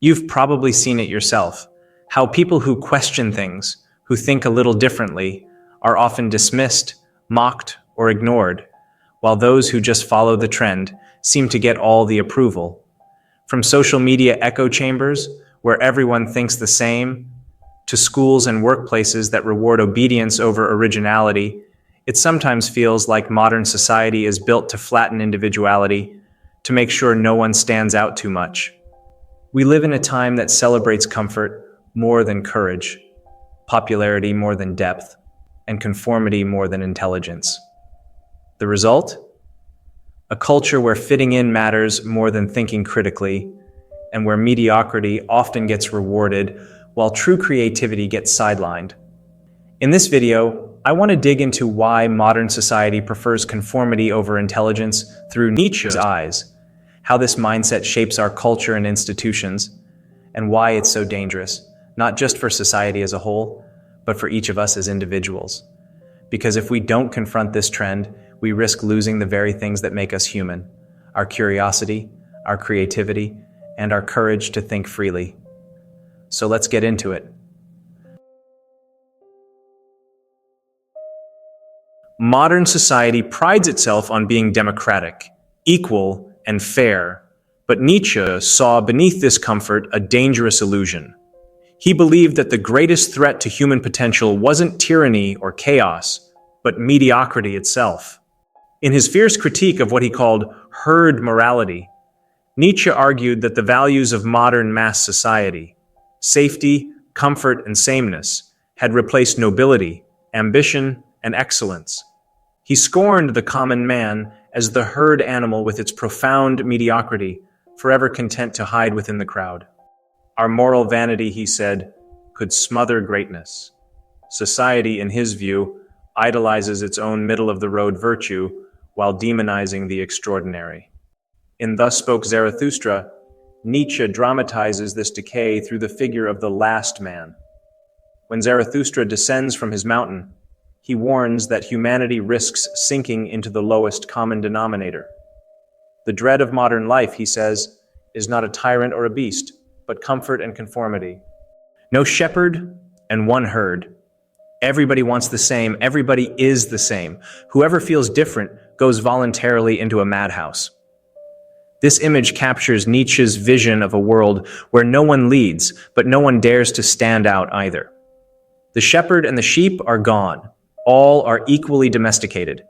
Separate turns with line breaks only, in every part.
You've probably seen it yourself, how people who question things, who think a little differently, are often dismissed, mocked, or ignored, while those who just follow the trend seem to get all the approval. From social media echo chambers, where everyone thinks the same, to schools and workplaces that reward obedience over originality, it sometimes feels like modern society is built to flatten individuality, to make sure no one stands out too much. We live in a time that celebrates comfort more than courage, popularity more than depth, and conformity more than intelligence. The result? A culture where fitting in matters more than thinking critically, and where mediocrity often gets rewarded while true creativity gets sidelined. In this video, I want to dig into why modern society prefers conformity over intelligence through Nietzsche's eyes, how this mindset shapes our culture and institutions, and why it's so dangerous, not just for society as a whole, but for each of us as individuals. Because if we don't confront this trend, we risk losing the very things that make us human: our curiosity, our creativity, and our courage to think freely. So let's get into it. Modern society prides itself on being democratic, equal, and fair, but Nietzsche saw beneath this comfort a dangerous illusion. He believed that the greatest threat to human potential wasn't tyranny or chaos, but mediocrity itself. In his fierce critique of what he called herd morality, Nietzsche argued that the values of modern mass society, safety, comfort, and sameness, had replaced nobility, ambition, and excellence. He scorned the common man as the herd animal with its profound mediocrity, forever content to hide within the crowd. Our moral vanity, he said, could smother greatness. Society, in his view, idolizes its own middle-of-the-road virtue while demonizing the extraordinary. In Thus Spoke Zarathustra, Nietzsche dramatizes this decay through the figure of the last man. When Zarathustra descends from his mountain, he warns that humanity risks sinking into the lowest common denominator. The dread of modern life, he says, is not a tyrant or a beast, but comfort and conformity. No shepherd and one herd. Everybody wants the same. Everybody is the same. Whoever feels different goes voluntarily into a madhouse. This image captures Nietzsche's vision of a world where no one leads, but no one dares to stand out either. The shepherd and the sheep are gone. All are equally domesticated.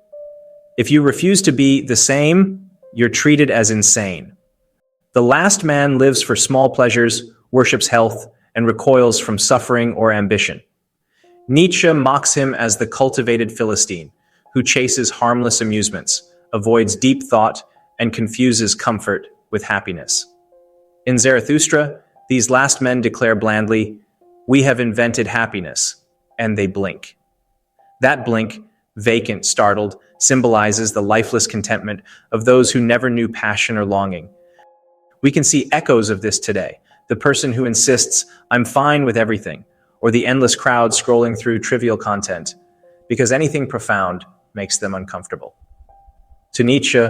If you refuse to be the same, you're treated as insane. The last man lives for small pleasures, worships health, and recoils from suffering or ambition. Nietzsche mocks him as the cultivated Philistine, who chases harmless amusements, avoids deep thought, and confuses comfort with happiness. In Zarathustra, these last men declare blandly, "We have invented happiness," and they blink. That blink, vacant, startled, symbolizes the lifeless contentment of those who never knew passion or longing. We can see echoes of this today: the person who insists, "I'm fine with everything," or the endless crowd scrolling through trivial content, because anything profound makes them uncomfortable. To Nietzsche,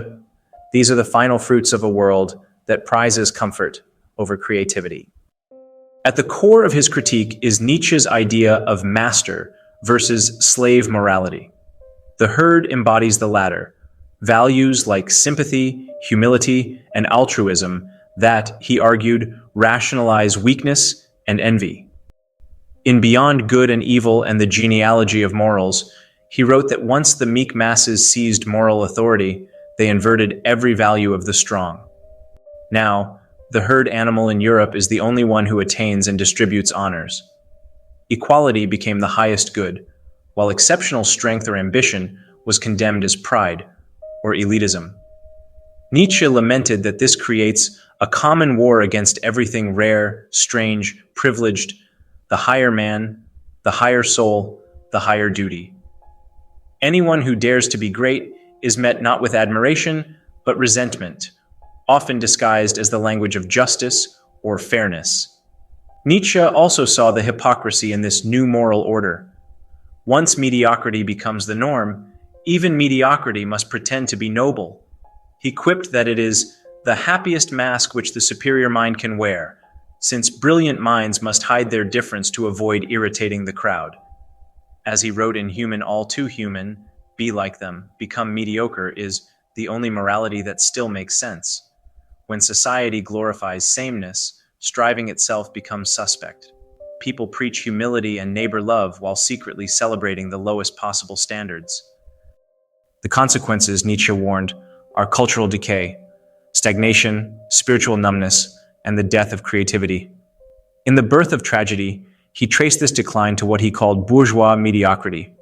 these are the final fruits of a world that prizes comfort over creativity. At the core of his critique is Nietzsche's idea of master versus slave morality. The herd embodies the latter, values like sympathy, humility, and altruism that, he argued, rationalize weakness and envy. In Beyond Good and Evil and the Genealogy of Morals, he wrote that once the meek masses seized moral authority, they inverted every value of the strong. Now, the herd animal in Europe is the only one who attains and distributes honors. Equality became the highest good, while exceptional strength or ambition was condemned as pride or elitism. Nietzsche lamented that this creates a common war against everything rare, strange, privileged, the higher man, the higher soul, the higher duty. Anyone who dares to be great is met not with admiration, but resentment, often disguised as the language of justice or fairness. Nietzsche also saw the hypocrisy in this new moral order. Once mediocrity becomes the norm, even mediocrity must pretend to be noble. He quipped that it is the happiest mask which the superior mind can wear, since brilliant minds must hide their difference to avoid irritating the crowd. As he wrote in Human All Too Human, be like them, become mediocre is the only morality that still makes sense. When society glorifies sameness, striving itself becomes suspect. People preach humility and neighbor love while secretly celebrating the lowest possible standards. The consequences, Nietzsche warned, are cultural decay, stagnation, spiritual numbness, and the death of creativity. In The Birth of Tragedy, he traced this decline to what he called bourgeois mediocrity.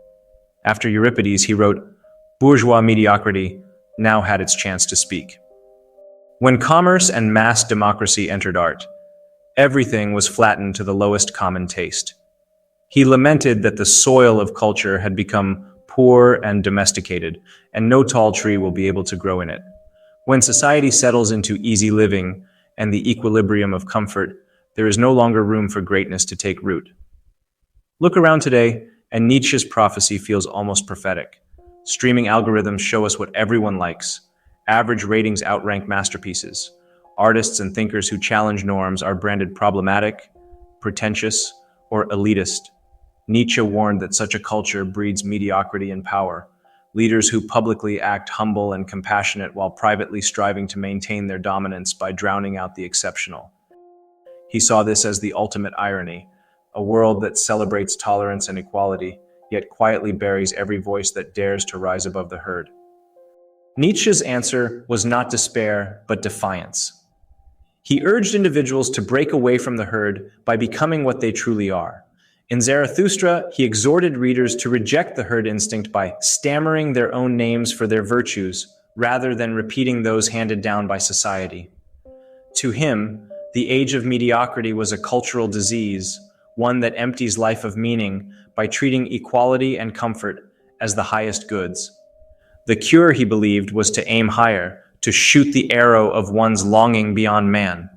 After Euripides, he wrote, bourgeois mediocrity now had its chance to speak. When commerce and mass democracy entered art, everything was flattened to the lowest common taste. He lamented that the soil of culture had become poor and domesticated, and no tall tree will be able to grow in it. When society settles into easy living and the equilibrium of comfort, there is no longer room for greatness to take root. Look around today, and Nietzsche's prophecy feels almost prophetic. Streaming algorithms show us what everyone likes. Average ratings outrank masterpieces. Artists and thinkers who challenge norms are branded problematic, pretentious, or elitist. Nietzsche warned that such a culture breeds mediocrity and power. Leaders who publicly act humble and compassionate while privately striving to maintain their dominance by drowning out the exceptional. He saw this as the ultimate irony, a world that celebrates tolerance and equality, yet quietly buries every voice that dares to rise above the herd. Nietzsche's answer was not despair, but defiance. He urged individuals to break away from the herd by becoming what they truly are. In Zarathustra, he exhorted readers to reject the herd instinct by stammering their own names for their virtues, rather than repeating those handed down by society. To him, the age of mediocrity was a cultural disease, one that empties life of meaning by treating equality and comfort as the highest goods. The cure, he believed, was to aim higher, to shoot the arrow of one's longing beyond man.